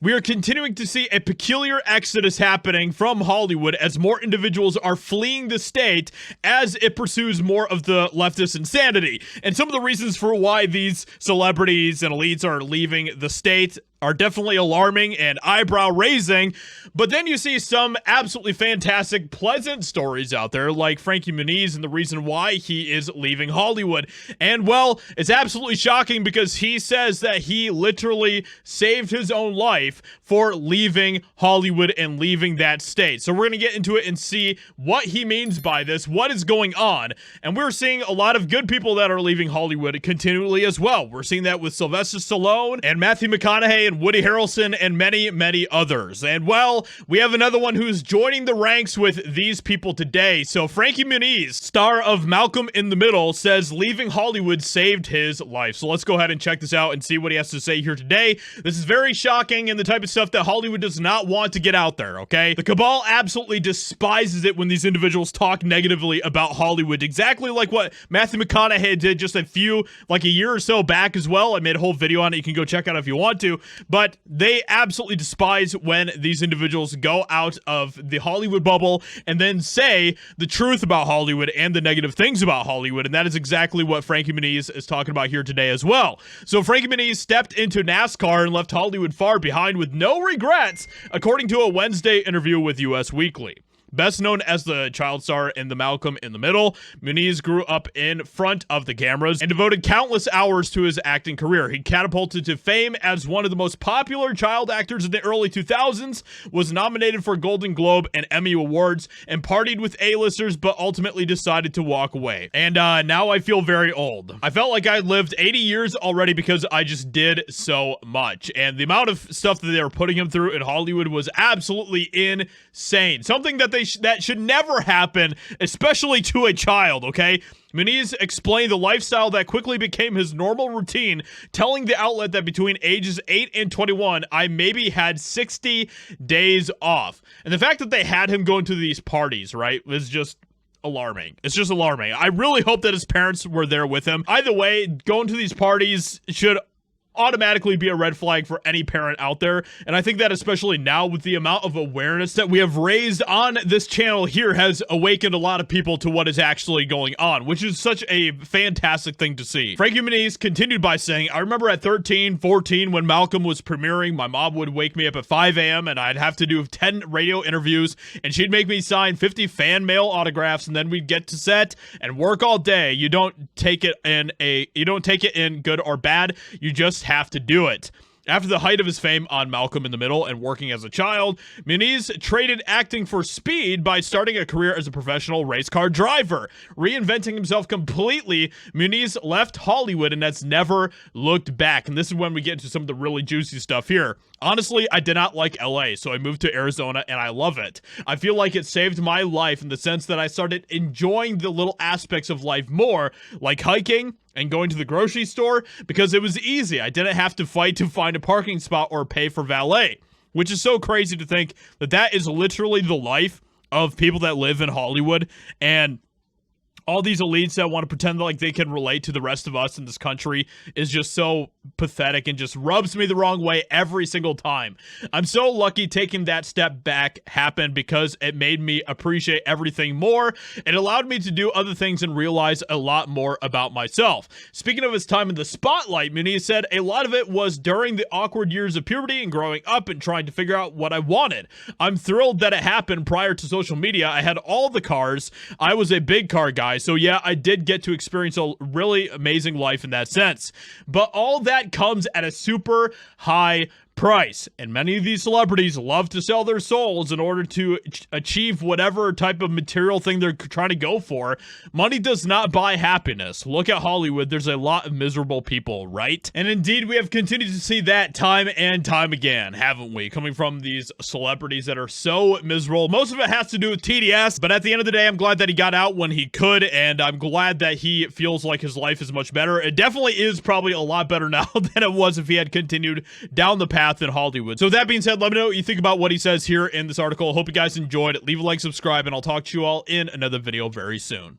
We are continuing to see a peculiar exodus happening from Hollywood as more individuals are fleeing the state as it pursues more of the leftist insanity. And some of the reasons for why these celebrities and elites are leaving the state are definitely alarming and eyebrow-raising, but then you see some absolutely fantastic, pleasant stories out there, like Frankie Muniz and the reason why he is leaving Hollywood. And, well, it's absolutely shocking because he says that he literally saved his own life for leaving Hollywood and leaving that state. So we're going to get into it and see what he means by this, what is going on, and we're seeing a lot of good people that are leaving Hollywood continually as well. We're seeing that with Sylvester Stallone and Matthew McConaughey and Woody Harrelson and many, many others. And, well, we have another one who's joining the ranks with these people today. So Frankie Muniz, star of Malcolm in the Middle, says leaving Hollywood saved his life. So let's go ahead and check this out and see what he has to say here today. This is very shocking and the type of stuff that Hollywood does not want to get out there, okay? The cabal absolutely despises it when these individuals talk negatively about Hollywood, exactly like what Matthew McConaughey did just a year or so back as well. I made a whole video on it. You can go check out if you want to. But they absolutely despise when these individuals go out of the Hollywood bubble and then say the truth about Hollywood and the negative things about Hollywood. And that is exactly what Frankie Muniz is talking about here today as well. So Frankie Muniz stepped into NASCAR and left Hollywood far behind with no regrets, according to a Wednesday interview with US Weekly. Best known as the child star in the Malcolm in the Middle, Muniz grew up in front of the cameras and devoted countless hours to his acting career. He catapulted to fame as one of the most popular child actors in the early 2000s, was nominated for Golden Globe and Emmy Awards, and partied with A-listers, but ultimately decided to walk away. And now I feel very old. I felt like I lived 80 years already because I just did so much. And the amount of stuff that they were putting him through in Hollywood was absolutely insane. Something that that should never happen, especially to a child, okay? Muniz explained the lifestyle that quickly became his normal routine, telling the outlet that between ages 8 and 21, I maybe had 60 days off. And the fact that they had him going to these parties, right, was just alarming. It's just alarming. I really hope that his parents were there with him. Either way, going to these parties should automatically be a red flag for any parent out there, and I think that especially now with the amount of awareness that we have raised on this channel here has awakened a lot of people to what is actually going on, which is such a fantastic thing to see. Frankie Muniz continued by saying, I remember at 13, 14 when Malcolm was premiering, my mom would wake me up at 5 a.m. and I'd have to do 10 radio interviews, and she'd make me sign 50 fan mail autographs, and then we'd get to set and work all day. You don't take it in good or bad, you just have to do it. After the height of his fame on Malcolm in the Middle and working as a child, Muniz traded acting for speed by starting a career as a professional race car driver. Reinventing himself completely, Muniz left Hollywood and has never looked back. And this is when we get into some of the really juicy stuff here. Honestly, I did not like LA, so I moved to Arizona and I love it. I feel like it saved my life in the sense that I started enjoying the little aspects of life more, like hiking and going to the grocery store, because it was easy. I didn't have to fight to find a parking spot or pay for valet, which is so crazy to think that that is literally the life of people that live in Hollywood. And all these elites that want to pretend like they can relate to the rest of us in this country is just so pathetic and just rubs me the wrong way every single time. I'm so lucky taking that step back happened because it made me appreciate everything more. It allowed me to do other things and realize a lot more about myself. Speaking of his time in the spotlight, Muniz said a lot of it was during the awkward years of puberty and growing up and trying to figure out what I wanted. I'm thrilled that it happened prior to social media. I had all the cars. I was a big car guy. So yeah, I did get to experience a really amazing life in that sense. But all that comes at a super high price, and many of these celebrities love to sell their souls in order to achieve whatever type of material thing they're trying to go for. Money does not buy happiness. Look at Hollywood. There's a lot of miserable people, right? And indeed, we have continued to see that time and time again, haven't we? Coming from these celebrities that are so miserable. Most of it has to do with TDS, but at the end of the day, I'm glad that he got out when he could, and I'm glad that he feels like his life is much better. It definitely is probably a lot better now than it was if he had continued down the path in Hollywood. So that being said, let me know what you think about what he says here in this article. Hope you guys enjoyed. Leave a like, subscribe, and I'll talk to you all in another video very soon.